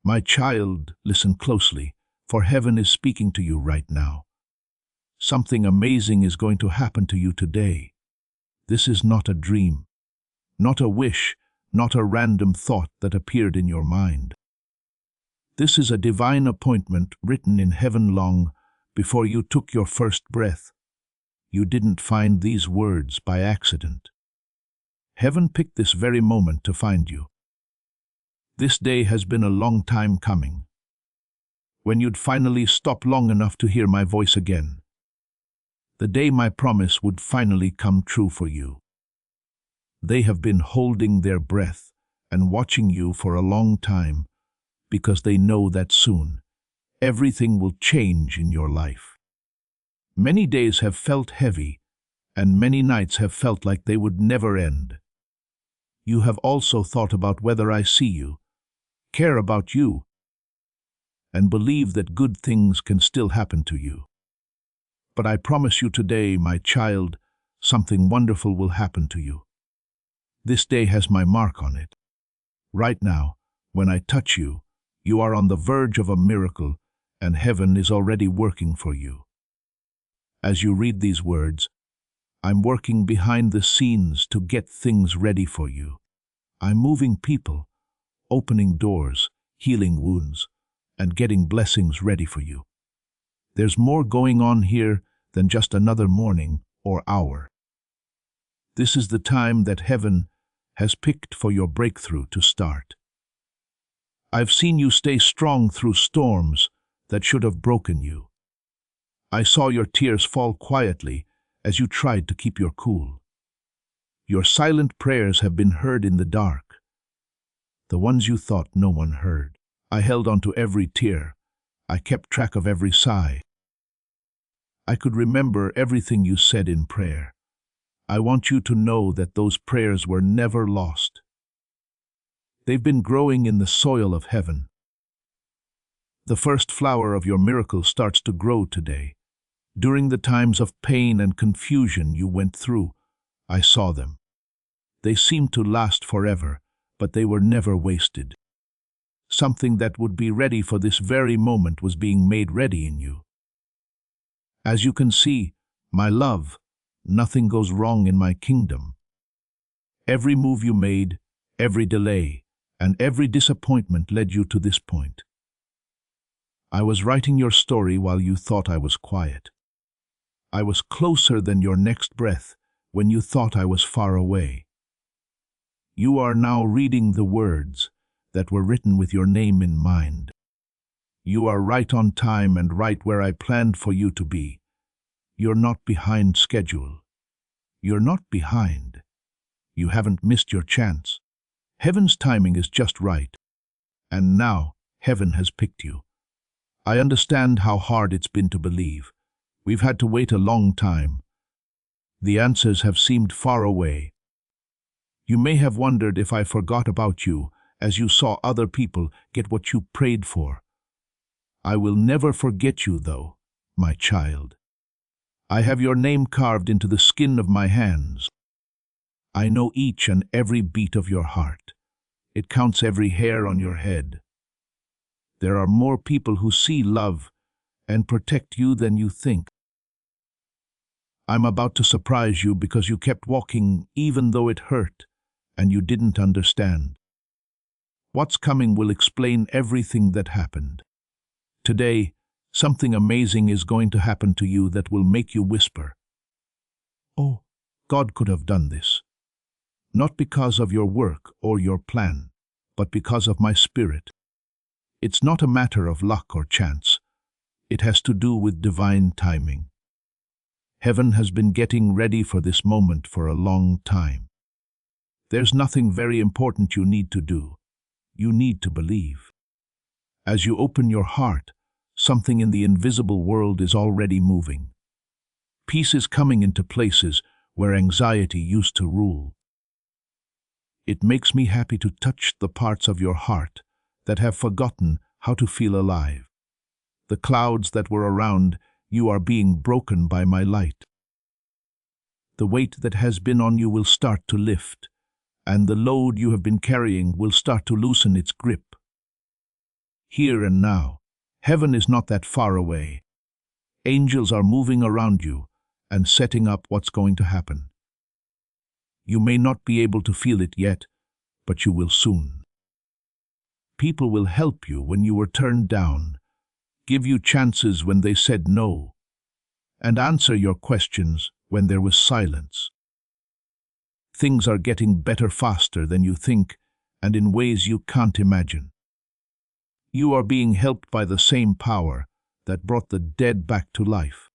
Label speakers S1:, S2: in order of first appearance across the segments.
S1: My child, listen closely, for heaven is speaking to you right now. Something amazing is going to happen to you today. This is not a dream, not a wish, not a random thought that appeared in your mind. This is a divine appointment written in heaven long before you took your first breath. You didn't find these words by accident. Heaven picked this very moment to find you. This day has been a long time coming. When you'd finally stop long enough to hear my voice again. The day my promise would finally come true for you. They have been holding their breath and watching you for a long time because they know that soon everything will change in your life. Many days have felt heavy, and many nights have felt like they would never end. You have also thought about whether I see you, care about you, and believe that good things can still happen to you. But I promise you today, my child, something wonderful will happen to you. This day has my mark on it. Right now, when I touch you, you are on the verge of a miracle, and heaven is already working for you. As you read these words, I'm working behind the scenes to get things ready for you. I'm moving people, opening doors, healing wounds, and getting blessings ready for you. There's more going on here than just another morning or hour. This is the time that heaven has picked for your breakthrough to start. I've seen you stay strong through storms that should have broken you. I saw your tears fall quietly as you tried to keep your cool. Your silent prayers have been heard in the dark, the ones you thought no one heard. I held on to every tear. I kept track of every sigh. I could remember everything you said in prayer. I want you to know that those prayers were never lost. They've been growing in the soil of heaven. The first flower of your miracle starts to grow today. During the times of pain and confusion you went through, I saw them. They seemed to last forever, but they were never wasted. Something that would be ready for this very moment was being made ready in you. As you can see, my love, nothing goes wrong in my kingdom. Every move you made, every delay, and every disappointment led you to this point. I was writing your story while you thought I was quiet. I was closer than your next breath when you thought I was far away. You are now reading the words that were written with your name in mind. You are right on time and right where I planned for you to be. You're not behind schedule. You're not behind. You haven't missed your chance. Heaven's timing is just right. And now, heaven has picked you. I understand how hard it's been to believe. We've had to wait a long time. The answers have seemed far away. You may have wondered if I forgot about you as you saw other people get what you prayed for. I will never forget you, though, my child. I have your name carved into the skin of my hands. I know each and every beat of your heart. It counts every hair on your head. There are more people who see, love, and protect you than you think. I'm about to surprise you because you kept walking even though it hurt, and you didn't understand. What's coming will explain everything that happened. Today, something amazing is going to happen to you that will make you whisper, "Oh, God could have done this." Not because of your work or your plan, but because of my spirit. It's not a matter of luck or chance. It has to do with divine timing. Heaven has been getting ready for this moment for a long time. There's nothing very important you need to do. You need to believe. As you open your heart, something in the invisible world is already moving. Peace is coming into places where anxiety used to rule. It makes me happy to touch the parts of your heart that have forgotten how to feel alive. The clouds that were around you are being broken by my light. The weight that has been on you will start to lift, and the load you have been carrying will start to loosen its grip. here and now. Heaven is not that far away. Angels are moving around you and setting up what's going to happen. You may not be able to feel it yet, but you will soon. People will help you when you were turned down, give you chances when they said no, and answer your questions when there was silence. Things are getting better faster than you think and in ways you can't imagine. You are being helped by the same power that brought the dead back to life.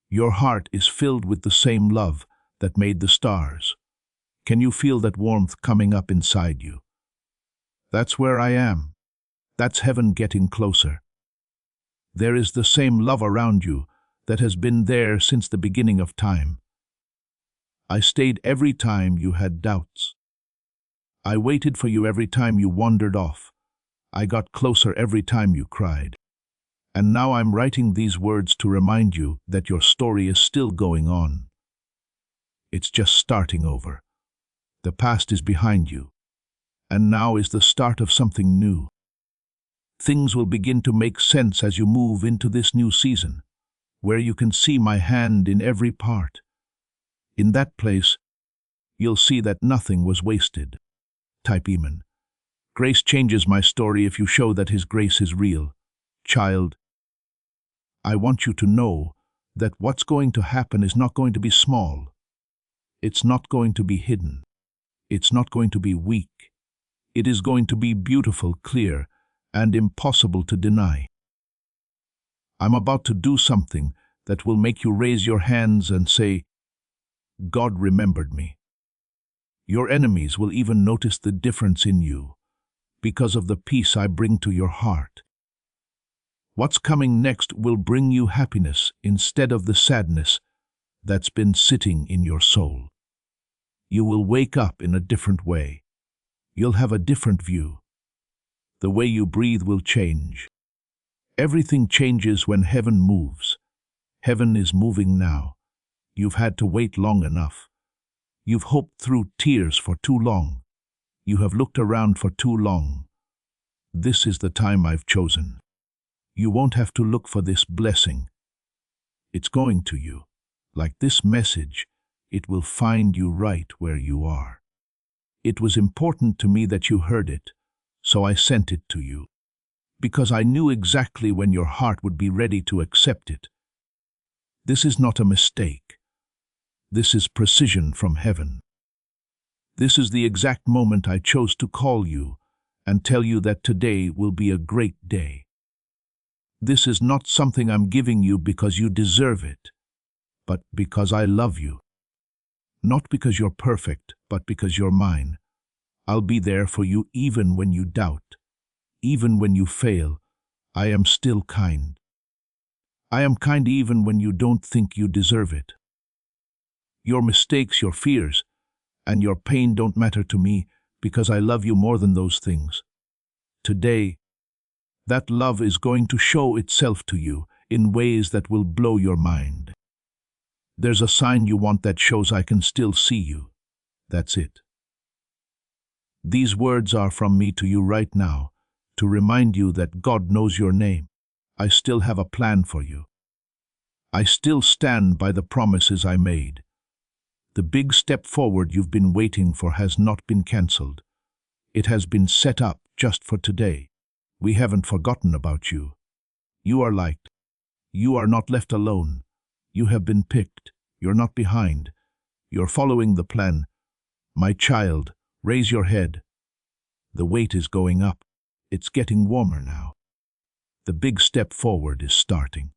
S1: Your heart is filled with the same love that made the stars. Can you feel that warmth coming up inside you? That's where I am. That's heaven getting closer. There is the same love around you that has been there since the beginning of time. I stayed every time you had doubts. I waited for you every time you wandered off. I got closer every time you cried. And now I'm writing these words to remind you that your story is still going on. It's just starting over. The past is behind you, and now is the start of something new. Things will begin to make sense as you move into this new season, where you can see my hand in every part. In that place, you'll see that nothing was wasted. Type Eamon. Grace changes my story if you show that His grace is real. Child, I want you to know that what's going to happen is not going to be small. It's not going to be hidden. It's not going to be weak. It is going to be beautiful, clear, and impossible to deny. I'm about to do something that will make you raise your hands and say, God remembered me. Your enemies will even notice the difference in you because of the peace I bring to your heart. What's coming next will bring you happiness instead of the sadness that's been sitting in your soul. You will wake up in a different way. You'll have a different view. The way you breathe will change. Everything changes when heaven moves. Heaven is moving now. You've had to wait long enough. You've hoped through tears for too long. You have looked around for too long. This is the time I've chosen. You won't have to look for this blessing. It's going to you. Like this message, it will find you right where you are. It was important to me that you heard it, so I sent it to you, because I knew exactly when your heart would be ready to accept it. This is not a mistake. This is precision from heaven. This is the exact moment I chose to call you and tell you that today will be a great day. This is not something I'm giving you because you deserve it, but because I love you. Not because you're perfect, but because you're mine. I'll be there for you even when you doubt. Even when you fail, I am still kind. I am kind even when you don't think you deserve it. Your mistakes, your fears, and your pain don't matter to me because I love you more than those things. Today, that love is going to show itself to you in ways that will blow your mind. There's a sign you want that shows I can still see you. That's it. These words are from me to you right now, to remind you that God knows your name. I still have a plan for you. I still stand by the promises I made. The big step forward you've been waiting for has not been cancelled. It has been set up just for today. We haven't forgotten about you. You are liked. You are not left alone. You have been picked. You're not behind. You're following the plan. My child, raise your head. The weight is going up. It's getting warmer now. The big step forward is starting.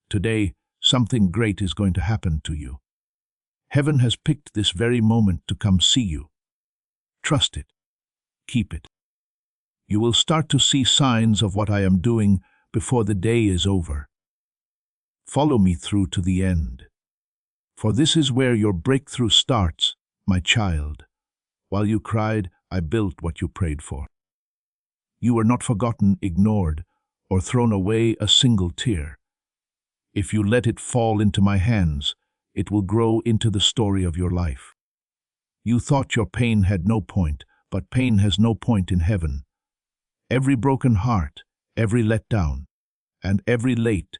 S1: Today, something great is going to happen to you. Heaven has picked this very moment to come see you. Trust it. Keep it. You will start to see signs of what I am doing before the day is over. Follow me through to the end. For this is where your breakthrough starts, my child. While you cried, I built what you prayed for. You were not forgotten, ignored, or thrown away a single tear. If you let it fall into my hands, it will grow into the story of your life. You thought your pain had no point, but pain has no point in heaven. Every broken heart, every letdown, and every late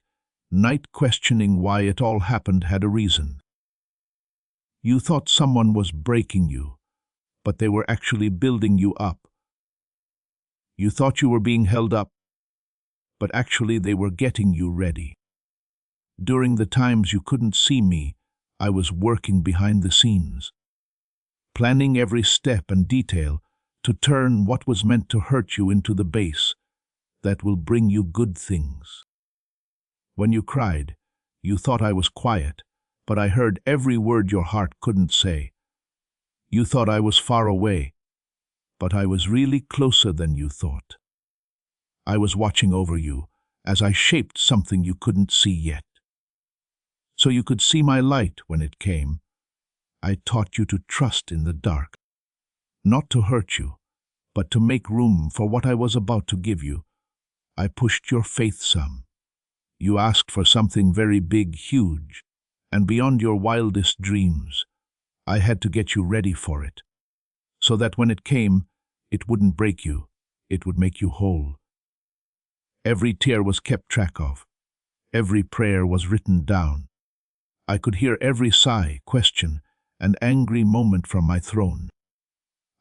S1: night questioning why it all happened had a reason. You thought someone was breaking you, but they were actually building you up. You thought you were being held up, but actually they were getting you ready. During the times you couldn't see me, I was working behind the scenes, planning every step and detail to turn what was meant to hurt you into the base that will bring you good things. When you cried, you thought I was quiet, but I heard every word your heart couldn't say. You thought I was far away, but I was really closer than you thought. I was watching over you as I shaped something you couldn't see yet. So you could see my light when it came. I taught you to trust in the dark, not to hurt you, but to make room for what I was about to give you. I pushed your faith some. You asked for something very big, huge, and beyond your wildest dreams. I had to get you ready for it, so that when it came, it wouldn't break you, it would make you whole. Every tear was kept track of. Every prayer was written down. I could hear every sigh, question, and angry moment from my throne.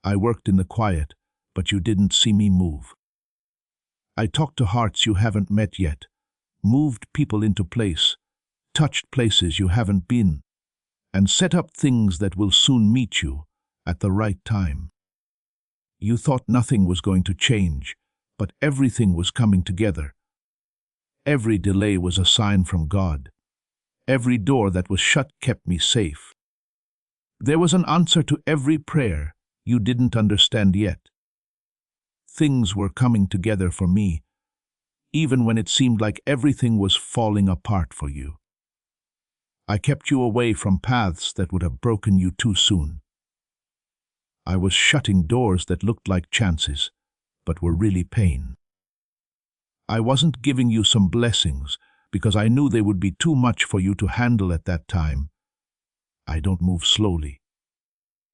S1: I worked in the quiet, but you didn't see me move. I talked to hearts you haven't met yet, moved people into place, touched places you haven't been, and set up things that will soon meet you at the right time. You thought nothing was going to change, but everything was coming together. Every delay was a sign from God. Every door that was shut kept me safe. There was an answer to every prayer you didn't understand yet. Things were coming together for me, even when it seemed like everything was falling apart for you. I kept you away from paths that would have broken you too soon. I was shutting doors that looked like chances, but were really pain. I wasn't giving you some blessings because I knew they would be too much for you to handle at that time. I don't move slowly.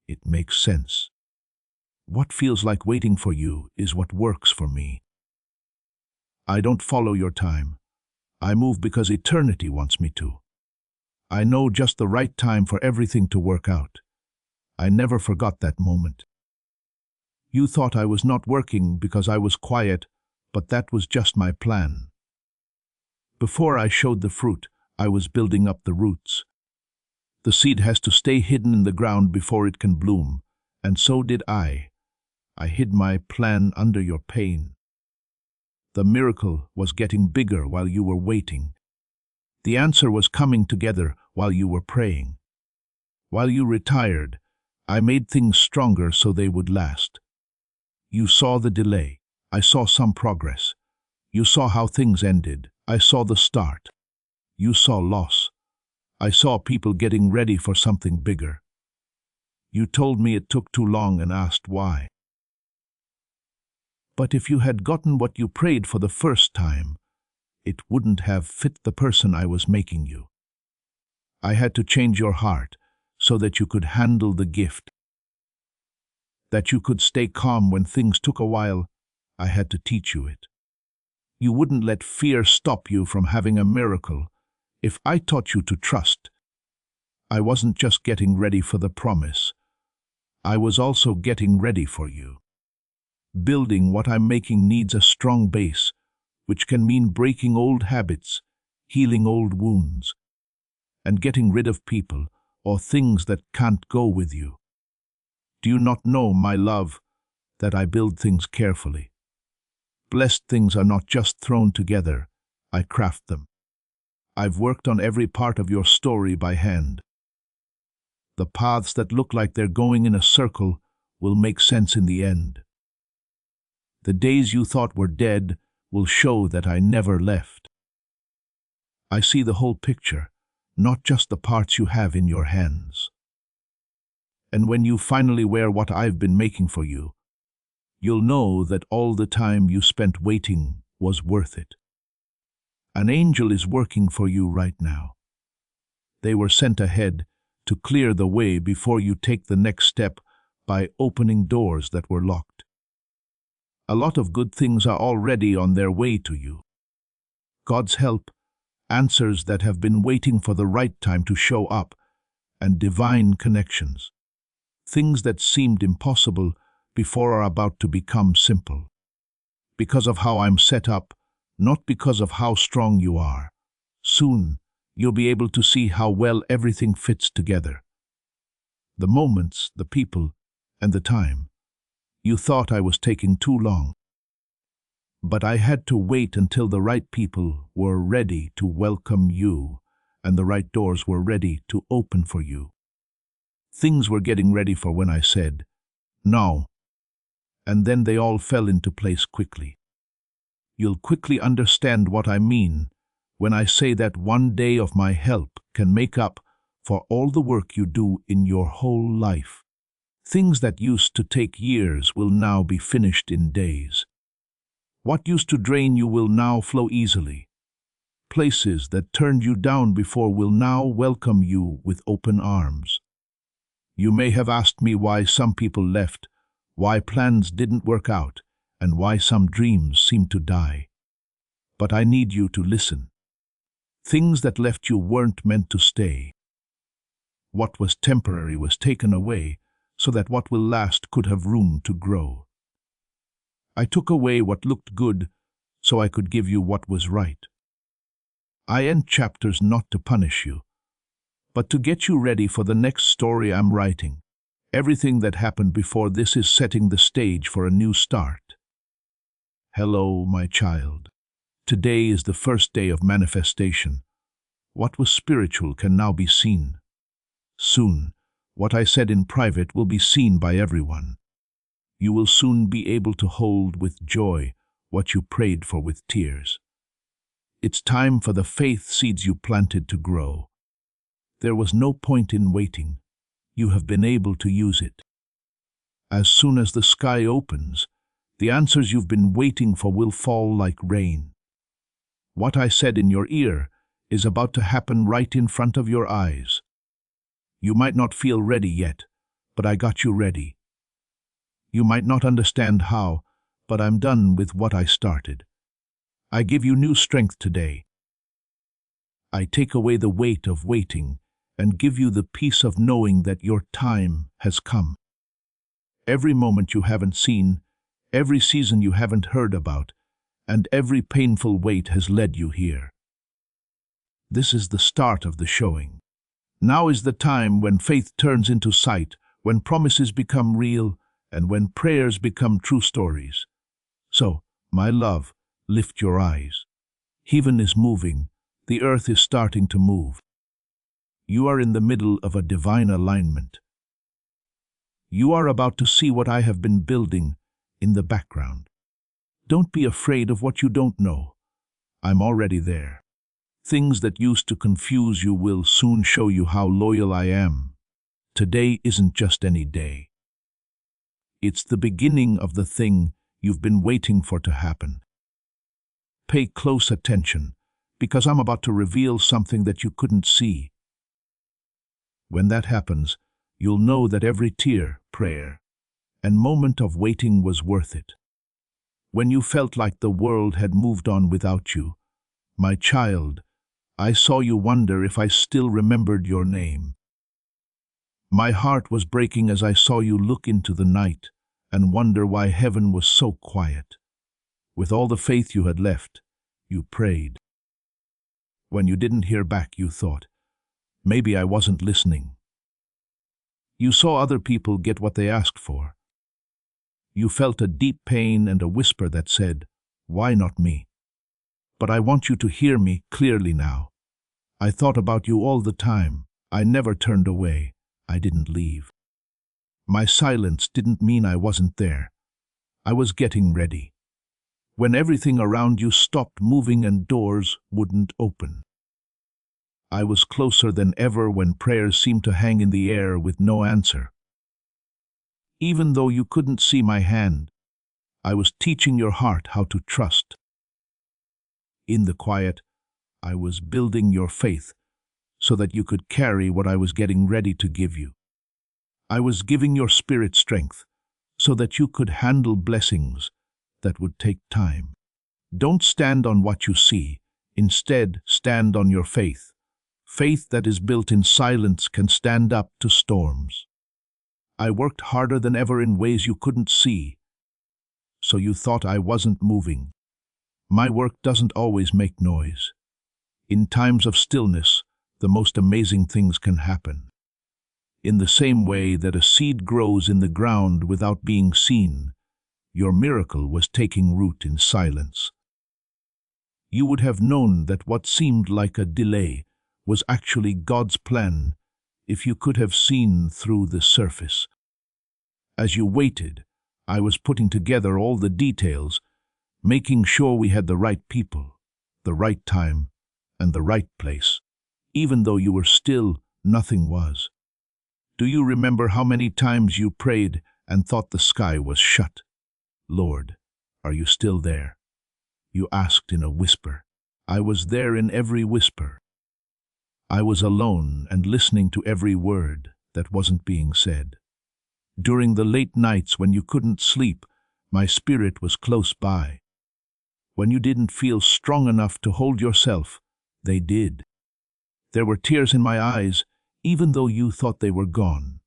S1: It makes sense. What feels like waiting for you is what works for me. I don't follow your time. I move because eternity wants me to. I know just the right time for everything to work out. I never forgot that moment. You thought I was not working because I was quiet, but that was just my plan. Before I showed the fruit, I was building up the roots. The seed has to stay hidden in the ground before it can bloom, and so did I. I hid my plan under your pain. The miracle was getting bigger while you were waiting. The answer was coming together while you were praying. While you retired, I made things stronger so they would last. You saw the delay. I saw some progress. You saw how things ended. I saw the start. You saw loss. I saw people getting ready for something bigger. You told me it took too long and asked why. But if you had gotten what you prayed for the first time, it wouldn't have fit the person I was making you. I had to change your heart so that you could handle the gift. That you could stay calm when things took a while. I had to teach you it. You wouldn't let fear stop you from having a miracle. If I taught you to trust, I wasn't just getting ready for the promise. I was also getting ready for you. Building what I'm making needs a strong base, which can mean breaking old habits, healing old wounds, and getting rid of people or things that can't go with you. Do you not know, my love, that I build things carefully? Blessed things are not just thrown together, I craft them. I've worked on every part of your story by hand. The paths that look like they're going in a circle will make sense in the end. The days you thought were dead will show that I never left. I see the whole picture, not just the parts you have in your hands. And when you finally wear what I've been making for you, you'll know that all the time you spent waiting was worth it. An angel is working for you right now. They were sent ahead to clear the way before you take the next step by opening doors that were locked. A lot of good things are already on their way to you. God's help, answers that have been waiting for the right time to show up, and divine connections. Things that seemed impossible before are about to become simple. Because of how I'm set up, not because of how strong you are. Soon, you'll be able to see how well everything fits together. The moments, the people, and the time. You thought I was taking too long. But I had to wait until the right people were ready to welcome you, and the right doors were ready to open for you. Things were getting ready for when I said, "No." And then they all fell into place quickly. You'll quickly understand what I mean when I say that one day of my help can make up for all the work you do in your whole life. Things that used to take years will now be finished in days. What used to drain you will now flow easily. Places that turned you down before will now welcome you with open arms. You may have asked me why some people left, why plans didn't work out, and why some dreams seemed to die. But I need you to listen. Things that left you weren't meant to stay. What was temporary was taken away, so that what will last could have room to grow. I took away what looked good, so I could give you what was right. I end chapters not to punish you, but to get you ready for the next story I'm writing. Everything that happened before this is setting the stage for a new start. Hello, my child. Today is the first day of manifestation. What was spiritual can now be seen. Soon, what I said in private will be seen by everyone. You will soon be able to hold with joy what you prayed for with tears. It's time for the faith seeds you planted to grow. There was no point in waiting. You have been able to use it. As soon as the sky opens, the answers you've been waiting for will fall like rain. What I said in your ear is about to happen right in front of your eyes. You might not feel ready yet, but I got you ready. You might not understand how, but I'm done with what I started. I give you new strength today. I take away the weight of waiting and give you the peace of knowing that your time has come. Every moment you haven't seen, every season you haven't heard about, and every painful wait has led you here. This is the start of the showing. Now is the time when faith turns into sight, when promises become real, and when prayers become true stories. So, my love, lift your eyes. Heaven is moving. The earth is starting to move. You are in the middle of a divine alignment. You are about to see what I have been building in the background. Don't be afraid of what you don't know. I'm already there. Things that used to confuse you will soon show you how loyal I am. Today isn't just any day. It's the beginning of the thing you've been waiting for to happen. Pay close attention, because I'm about to reveal something that you couldn't see. When that happens, you'll know that every tear, prayer, and moment of waiting was worth it. When you felt like the world had moved on without you, my child, I saw you wonder if I still remembered your name. My heart was breaking as I saw you look into the night and wonder why heaven was so quiet. With all the faith you had left, you prayed. When you didn't hear back, you thought, maybe I wasn't listening. You saw other people get what they asked for. You felt a deep pain and a whisper that said, why not me? But I want you to hear me clearly now. I thought about you all the time. I never turned away. I didn't leave. My silence didn't mean I wasn't there. I was getting ready. When everything around you stopped moving and doors wouldn't open. I was closer than ever when prayers seemed to hang in the air with no answer. Even though you couldn't see my hand, I was teaching your heart how to trust. In the quiet, I was building your faith so that you could carry what I was getting ready to give you. I was giving your spirit strength so that you could handle blessings that would take time. Don't stand on what you see. Instead, stand on your faith. Faith that is built in silence can stand up to storms. I worked harder than ever in ways you couldn't see, so you thought I wasn't moving. My work doesn't always make noise. In times of stillness, the most amazing things can happen. In the same way that a seed grows in the ground without being seen, your miracle was taking root in silence. You would have known that what seemed like a delay was actually God's plan if you could have seen through the surface. As you waited, I was putting together all the details, making sure we had the right people, the right time, and the right place. Even though you were still, nothing was. Do you remember how many times you prayed and thought the sky was shut? Lord, are you still there? You asked in a whisper. I was there in every whisper. I was alone and listening to every word that wasn't being said. During the late nights when you couldn't sleep, my spirit was close by. When you didn't feel strong enough to hold yourself, they did. There were tears in my eyes, even though you thought they were gone.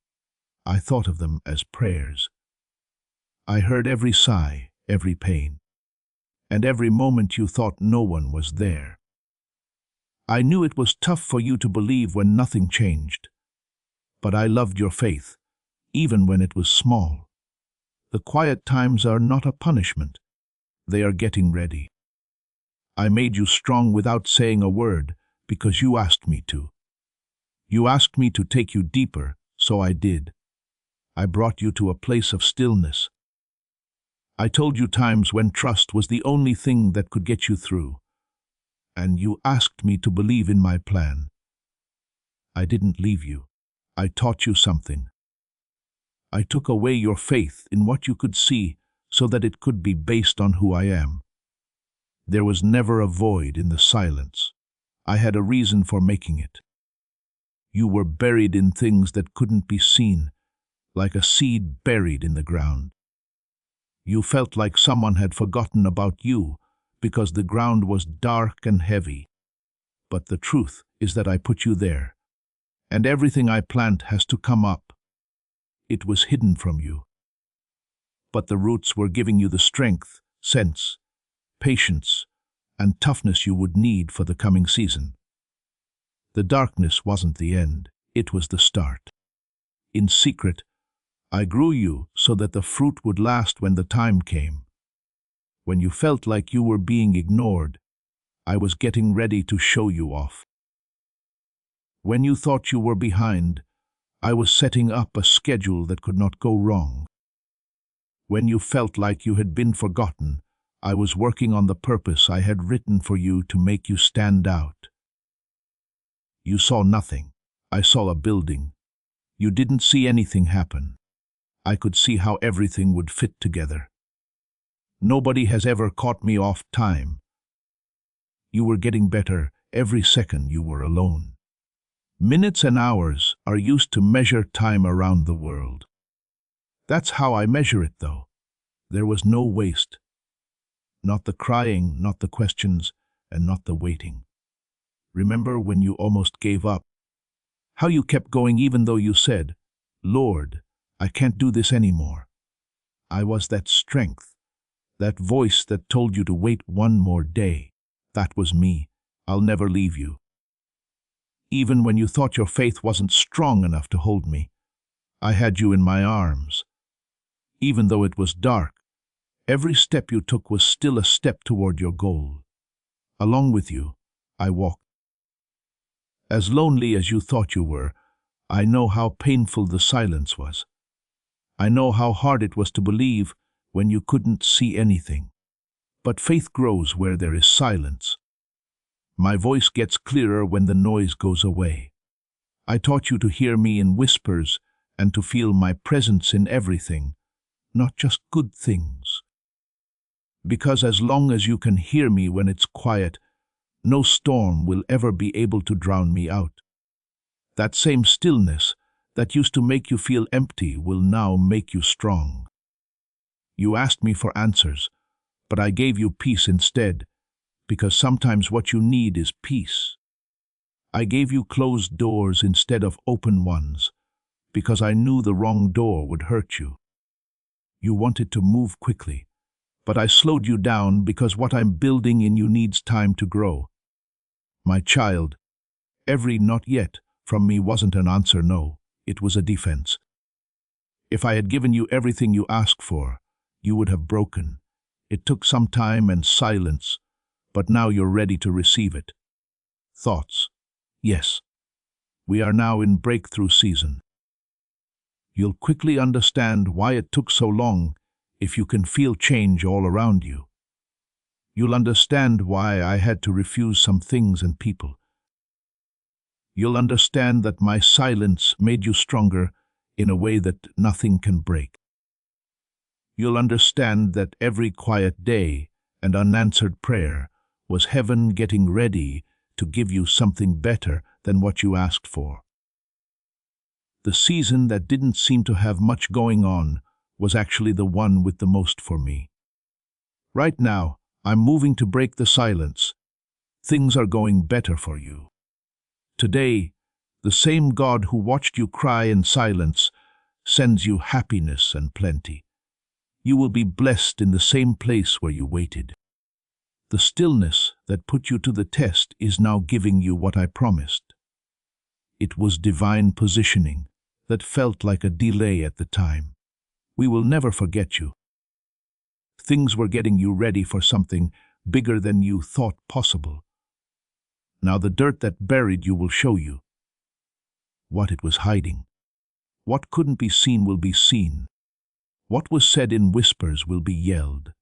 S1: I thought of them as prayers. I heard every sigh, every pain, and every moment you thought no one was there. I knew it was tough for you to believe when nothing changed, but I loved your faith, even when it was small. The quiet times are not a punishment. They are getting ready. I made you strong without saying a word because you asked me to. You asked me to take you deeper, so I did. I brought you to a place of stillness. I told you times when trust was the only thing that could get you through, and you asked me to believe in my plan. I didn't leave you. I taught you something. I took away your faith in what you could see so that it could be based on who I am. There was never a void in the silence. I had a reason for making it. You were buried in things that couldn't be seen, like a seed buried in the ground. You felt like someone had forgotten about you because the ground was dark and heavy. But the truth is that I put you there, and everything I plant has to come up. It was hidden from you. But the roots were giving you the strength, sense, patience, and toughness you would need for the coming season. The darkness wasn't the end, it was the start. In secret, I grew you so that the fruit would last when the time came. When you felt like you were being ignored, I was getting ready to show you off. When you thought you were behind, I was setting up a schedule that could not go wrong. When you felt like you had been forgotten, I was working on the purpose I had written for you to make you stand out. You saw nothing. I saw a building. You didn't see anything happen. I could see how everything would fit together. Nobody has ever caught me off time. You were getting better every second you were alone. Minutes and hours are used to measure time around the world. That's how I measure it, though. There was no waste. Not the crying, not the questions, and not the waiting. Remember when you almost gave up? How you kept going even though you said, Lord, I can't do this anymore. I was that strength, that voice that told you to wait one more day. That was me. I'll never leave you. Even when you thought your faith wasn't strong enough to hold me, I had you in my arms. Even though it was dark, every step you took was still a step toward your goal. Along with you, I walked. As lonely as you thought you were, I know how painful the silence was. I know how hard it was to believe when you couldn't see anything. But faith grows where there is silence. My voice gets clearer when the noise goes away. I taught you to hear me in whispers and to feel my presence in everything, not just good things. Because as long as you can hear me when it's quiet, no storm will ever be able to drown me out. That same stillness that used to make you feel empty will now make you strong. You asked me for answers, but I gave you peace instead, because sometimes what you need is peace. I gave you closed doors instead of open ones, because I knew the wrong door would hurt you. You wanted to move quickly, but I slowed you down because what I'm building in you needs time to grow. My child, every not yet from me wasn't an answer no, it was a defense. If I had given you everything you asked for, you would have broken. It took some time and silence, but now you're ready to receive it. Thoughts. Yes. We are now in breakthrough season. You'll quickly understand why it took so long if you can feel change all around you. You'll understand why I had to refuse some things and people. You'll understand that my silence made you stronger in a way that nothing can break. You'll understand that every quiet day and unanswered prayer was heaven getting ready to give you something better than what you asked for. The season that didn't seem to have much going on was actually the one with the most for me. Right now, I'm moving to break the silence. Things are going better for you. Today, the same God who watched you cry in silence sends you happiness and plenty. You will be blessed in the same place where you waited. The stillness that put you to the test is now giving you what I promised. It was divine positioning that felt like a delay at the time. We will never forget you. Things were getting you ready for something bigger than you thought possible. Now the dirt that buried you will show you what it was hiding. What couldn't be seen will be seen. What was said in whispers will be yelled.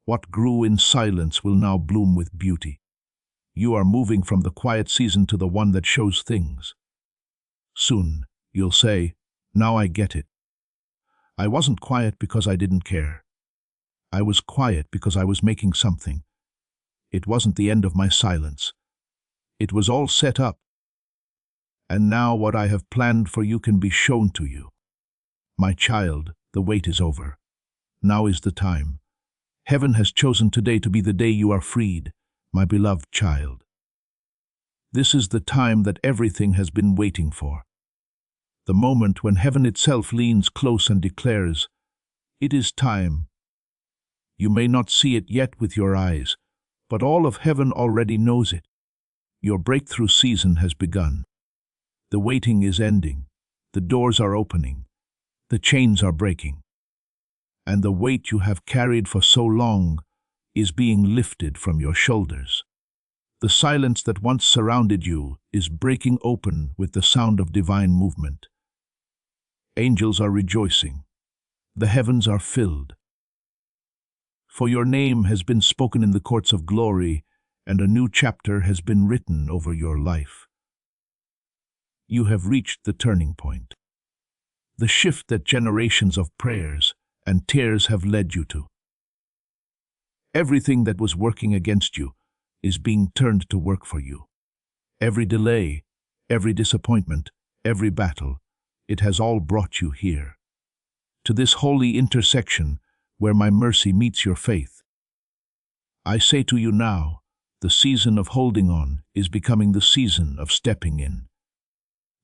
S1: What grew in silence will now bloom with beauty. You are moving from the quiet season to the one that shows things. Soon, you'll say, now I get it. I wasn't quiet because I didn't care. I was quiet because I was making something. It wasn't the end of my silence. It was all set up. And now what I have planned for you can be shown to you. My child, the wait is over. Now is the time. Heaven has chosen today to be the day you are freed, my beloved child. This is the time that everything has been waiting for. The moment when heaven itself leans close and declares, it is time. You may not see it yet with your eyes, but all of heaven already knows it. Your breakthrough season has begun. The waiting is ending. The doors are opening. The chains are breaking. And the weight you have carried for so long is being lifted from your shoulders. The silence that once surrounded you is breaking open with the sound of divine movement. Angels are rejoicing. The heavens are filled. For your name has been spoken in the courts of glory, and a new chapter has been written over your life. You have reached the turning point. The shift that generations of prayers and tears have led you to. Everything that was working against you is being turned to work for you. Every delay, every disappointment, every battle, it has all brought you here, to this holy intersection where my mercy meets your faith. I say to you now, the season of holding on is becoming the season of stepping in.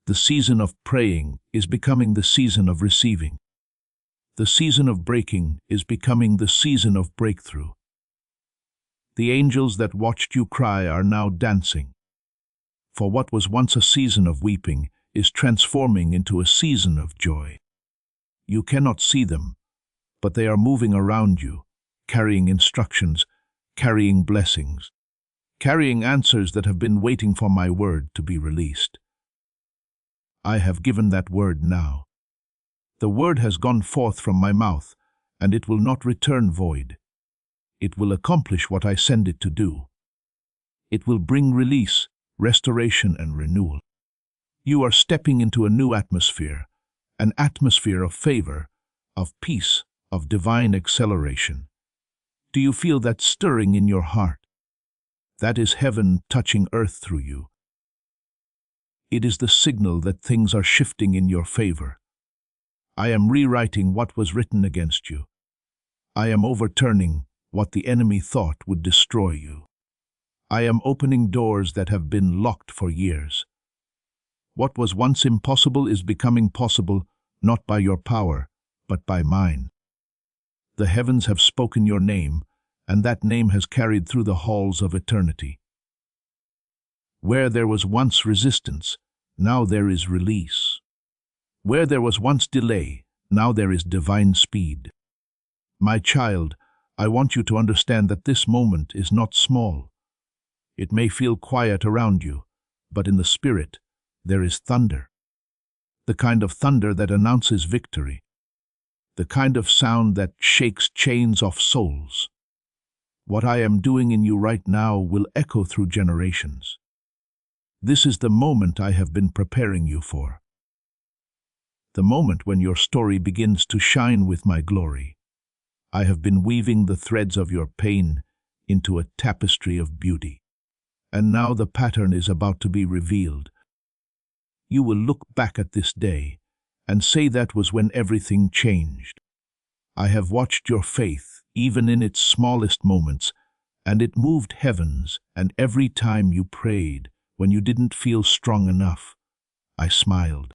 S1: The season of praying is becoming the season of receiving. The season of breaking is becoming the season of breakthrough. The angels that watched you cry are now dancing. For what was once a season of weeping is transforming into a season of joy. You cannot see them, but they are moving around you, carrying instructions, carrying blessings, carrying answers that have been waiting for my word to be released. I have given that word now. The word has gone forth from my mouth, and it will not return void. It will accomplish what I send it to do. It will bring release, restoration, and renewal. You are stepping into a new atmosphere, an atmosphere of favor, of peace, of divine acceleration. Do you feel that stirring in your heart? That is heaven touching earth through you. It is the signal that things are shifting in your favor. I am rewriting what was written against you. I am overturning what the enemy thought would destroy you. I am opening doors that have been locked for years. What was once impossible is becoming possible, not by your power, but by mine. The heavens have spoken your name, and that name has carried through the halls of eternity. Where there was once resistance, now there is release. Where there was once delay, now there is divine speed. My child, I want you to understand that this moment is not small. It may feel quiet around you, but in the spirit, there is thunder. The kind of thunder that announces victory. The kind of sound that shakes chains off souls. What I am doing in you right now will echo through generations. This is the moment I have been preparing you for. The moment when your story begins to shine with my glory. I have been weaving the threads of your pain into a tapestry of beauty. And now the pattern is about to be revealed. You will look back at this day and say that was when everything changed. I have watched your faith, even in its smallest moments, and it moved heavens, and every time you prayed, when you didn't feel strong enough, I smiled.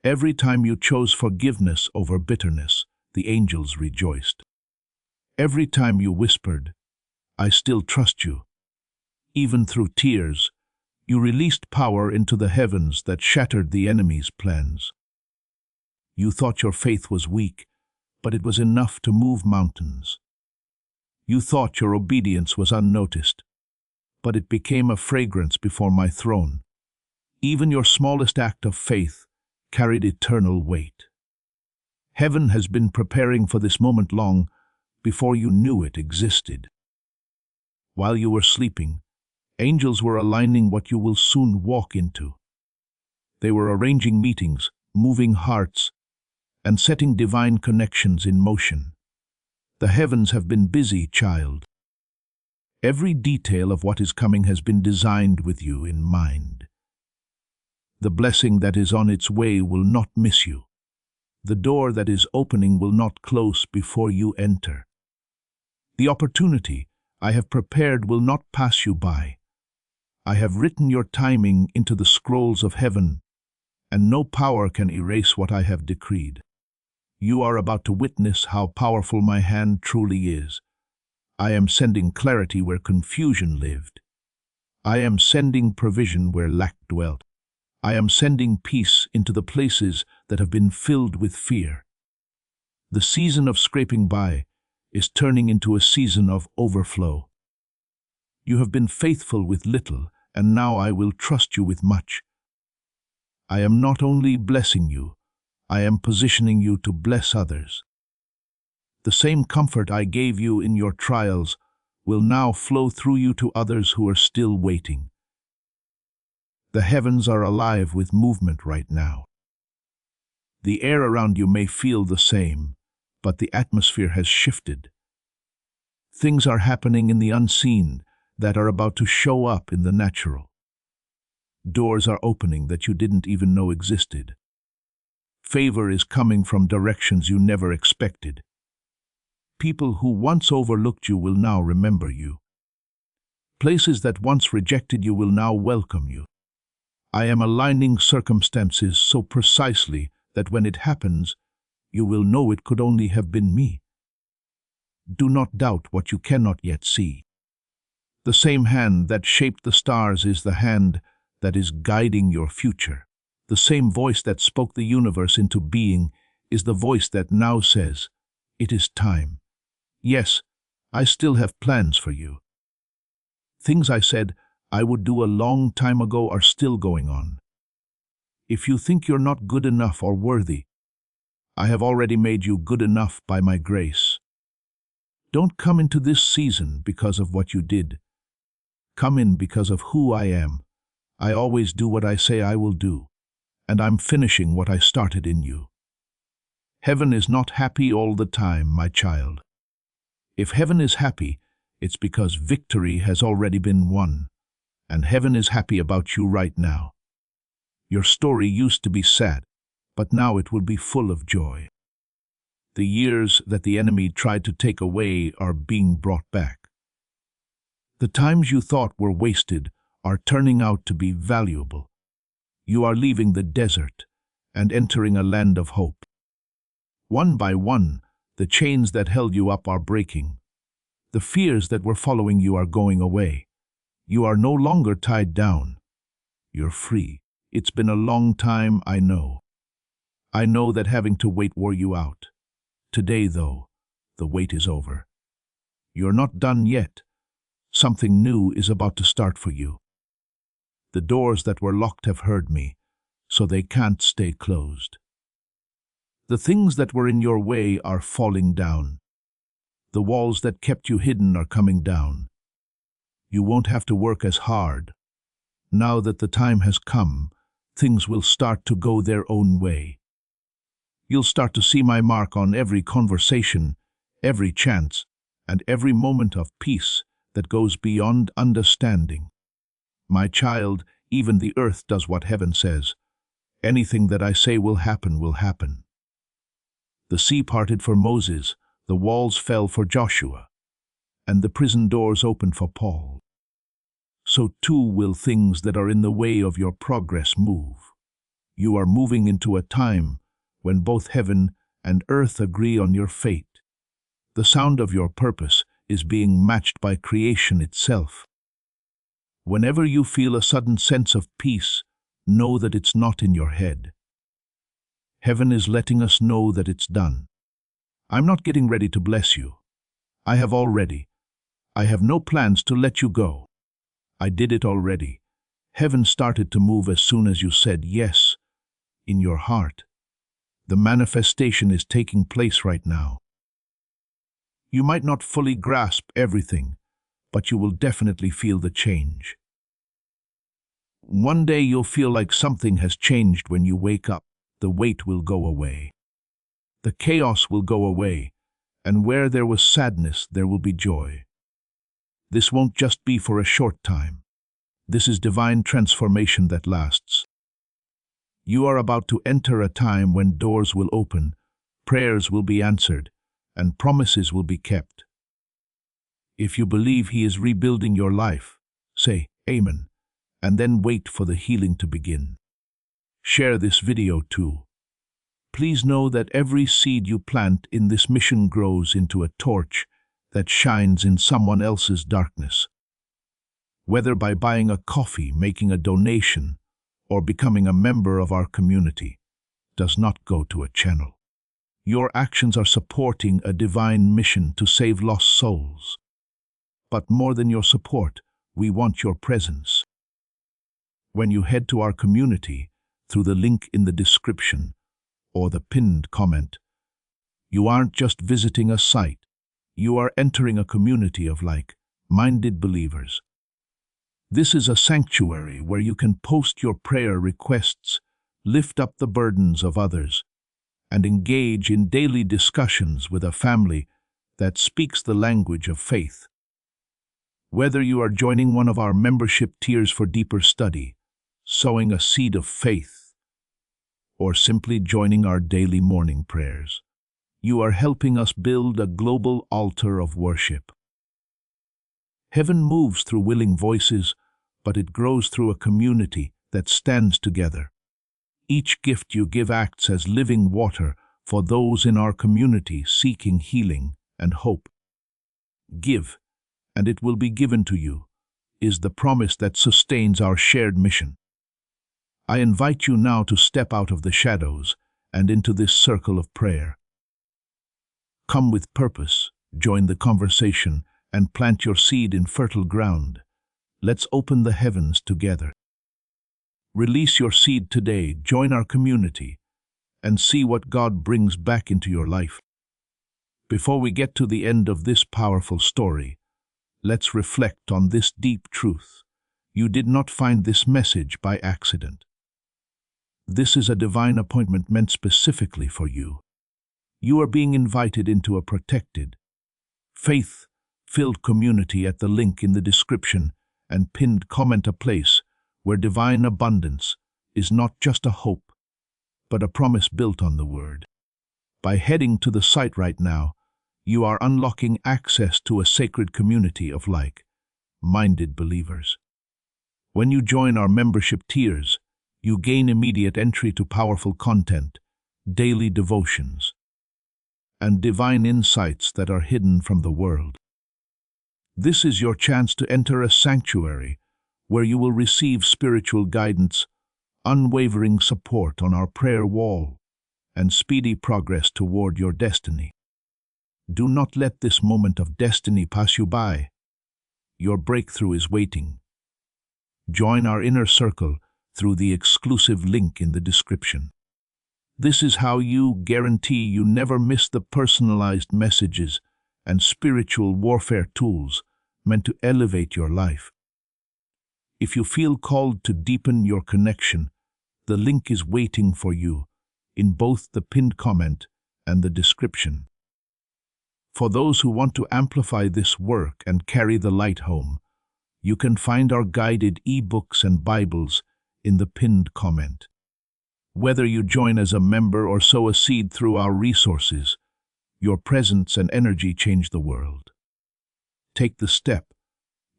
S1: Every time you chose forgiveness over bitterness, the angels rejoiced. Every time you whispered, I still trust you. Even through tears, you released power into the heavens that shattered the enemy's plans. You thought your faith was weak, but it was enough to move mountains. You thought your obedience was unnoticed, but it became a fragrance before my throne. Even your smallest act of faith carried eternal weight. Heaven has been preparing for this moment long before you knew it existed. While you were sleeping, angels were aligning what you will soon walk into. They were arranging meetings, moving hearts, and setting divine connections in motion. The heavens have been busy, child. Every detail of what is coming has been designed with you in mind. The blessing that is on its way will not miss you. The door that is opening will not close before you enter. The opportunity I have prepared will not pass you by. I have written your timing into the scrolls of heaven, and no power can erase what I have decreed. You are about to witness how powerful my hand truly is. I am sending clarity where confusion lived. I am sending provision where lack dwelt. I am sending peace into the places that have been filled with fear. The season of scraping by is turning into a season of overflow. You have been faithful with little, and now I will trust you with much. I am not only blessing you, I am positioning you to bless others. The same comfort I gave you in your trials will now flow through you to others who are still waiting. The heavens are alive with movement right now. The air around you may feel the same, but the atmosphere has shifted. Things are happening in the unseen that are about to show up in the natural. Doors are opening that you didn't even know existed. Favor is coming from directions you never expected. People who once overlooked you will now remember you. Places that once rejected you will now welcome you. I am aligning circumstances so precisely that when it happens, you will know it could only have been me. Do not doubt what you cannot yet see. The same hand that shaped the stars is the hand that is guiding your future. The same voice that spoke the universe into being is the voice that now says, it is time. Yes, I still have plans for you. Things I said I would do a long time ago are still going on. If you think you're not good enough or worthy, I have already made you good enough by my grace. Don't come into this season because of what you did. Come in because of who I am. I always do what I say I will do, and I'm finishing what I started in you. Heaven is not happy all the time, my child. If heaven is happy, it's because victory has already been won, and heaven is happy about you right now. Your story used to be sad, but now it will be full of joy. The years that the enemy tried to take away are being brought back. The times you thought were wasted are turning out to be valuable. You are leaving the desert and entering a land of hope. One by one, the chains that held you up are breaking. The fears that were following you are going away. You are no longer tied down. You're free. It's been a long time, I know. I know that having to wait wore you out. Today, though, the wait is over. You're not done yet. Something new is about to start for you. The doors that were locked have heard me, so they can't stay closed. The things that were in your way are falling down. The walls that kept you hidden are coming down. You won't have to work as hard. Now that the time has come, things will start to go their own way. You'll start to see my mark on every conversation, every chance, and every moment of peace that goes beyond understanding. My child, even the earth does what heaven says. Anything that I say will happen will happen. The sea parted for Moses, the walls fell for Joshua, and the prison doors opened for Paul. So too will things that are in the way of your progress move. You are moving into a time when both heaven and earth agree on your fate. The sound of your purpose is being matched by creation itself. Whenever you feel a sudden sense of peace, know that it's not in your head. Heaven is letting us know that it's done. I'm not getting ready to bless you. I have already. I have no plans to let you go. I did it already. Heaven started to move as soon as you said yes in your heart. The manifestation is taking place right now. You might not fully grasp everything, but you will definitely feel the change. One day you'll feel like something has changed when you wake up. The weight will go away. The chaos will go away, and where there was sadness, there will be joy. This won't just be for a short time. This is divine transformation that lasts. You are about to enter a time when doors will open, prayers will be answered, and promises will be kept. If you believe He is rebuilding your life, say Amen, and then wait for the healing to begin. Share this video too. Please know that every seed you plant in this mission grows into a torch that shines in someone else's darkness. Whether by buying a coffee, making a donation, or becoming a member of our community, does not go to a channel. Your actions are supporting a divine mission to save lost souls. But more than your support, we want your presence. When you head to our community through the link in the description or the pinned comment, you aren't just visiting a site, you are entering a community of like-minded believers. This is a sanctuary where you can post your prayer requests, lift up the burdens of others, and engage in daily discussions with a family that speaks the language of faith. Whether you are joining one of our membership tiers for deeper study, sowing a seed of faith, or simply joining our daily morning prayers, you are helping us build a global altar of worship. Heaven moves through willing voices, but it grows through a community that stands together. Each gift you give acts as living water for those in our community seeking healing and hope. Give, and it will be given to you, is the promise that sustains our shared mission. I invite you now to step out of the shadows and into this circle of prayer. Come with purpose, join the conversation, and plant your seed in fertile ground. Let's open the heavens together. Release your seed today, join our community, and see what God brings back into your life. Before we get to the end of this powerful story, let's reflect on this deep truth. You did not find this message by accident. This is a divine appointment meant specifically for you. You are being invited into a protected, faith-filled community at the link in the description and pinned comment, a place where divine abundance is not just a hope, but a promise built on the Word. By heading to the site right now, you are unlocking access to a sacred community of like-minded believers. When you join our membership tiers, you gain immediate entry to powerful content, daily devotions, and divine insights that are hidden from the world. This is your chance to enter a sanctuary where you will receive spiritual guidance, unwavering support on our prayer wall, and speedy progress toward your destiny. Do not let this moment of destiny pass you by. Your breakthrough is waiting. Join our inner circle through the exclusive link in the description. This is how you guarantee you never miss the personalized messages and spiritual warfare tools meant to elevate your life. If you feel called to deepen your connection, the link is waiting for you in both the pinned comment and the description. For those who want to amplify this work and carry the light home, you can find our guided ebooks and Bibles in the pinned comment. Whether you join as a member or sow a seed through our resources, your presence and energy change the world. Take the step.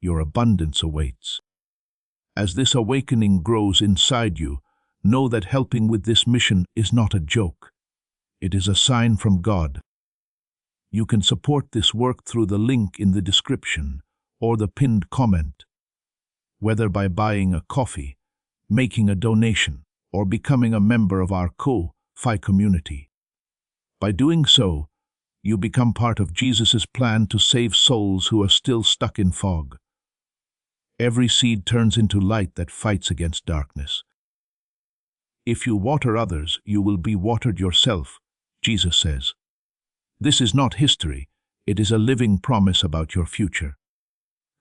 S1: Your abundance awaits. As this awakening grows inside you, know that helping with this mission is not a joke. It is a sign from God. You can support this work through the link in the description or the pinned comment, whether by buying a coffee, making a donation, or becoming a member of our Ko-Fi community. By doing so, you become part of Jesus' plan to save souls who are still stuck in fog. Every seed turns into light that fights against darkness. If you water others, you will be watered yourself, Jesus says. This is not history, it is a living promise about your future.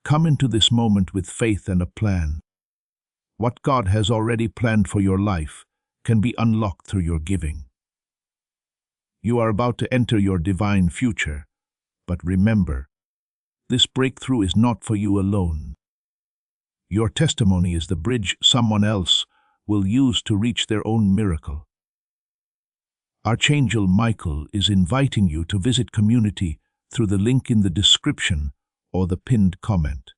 S1: Come into this moment with faith and a plan. What God has already planned for your life can be unlocked through your giving. You are about to enter your divine future, but remember, this breakthrough is not for you alone. Your testimony is the bridge someone else will use to reach their own miracle. Archangel Michael is inviting you to visit community through the link in the description or the pinned comment.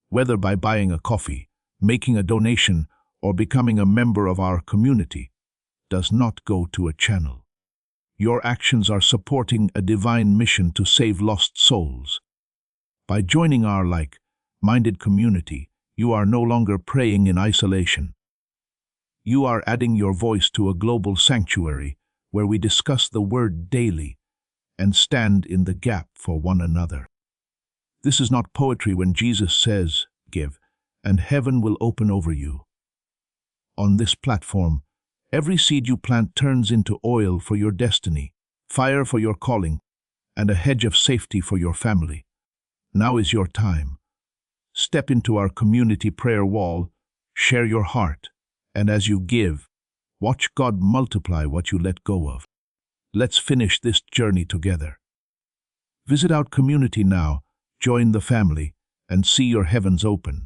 S1: Whether by buying a coffee, making a donation, or becoming a member of our community, does not go to a channel. Your actions are supporting a divine mission to save lost souls. By joining our like-minded community, you are no longer praying in isolation. You are adding your voice to a global sanctuary where we discuss the Word daily and stand in the gap for one another. This is not poetry when Jesus says, "Give, and heaven will open over you." On this platform, every seed you plant turns into oil for your destiny, fire for your calling, and a hedge of safety for your family. Now is your time. Step into our community prayer wall, share your heart, and as you give, watch God multiply what you let go of. Let's finish this journey together. Visit our community now, join the family, and see your heavens open.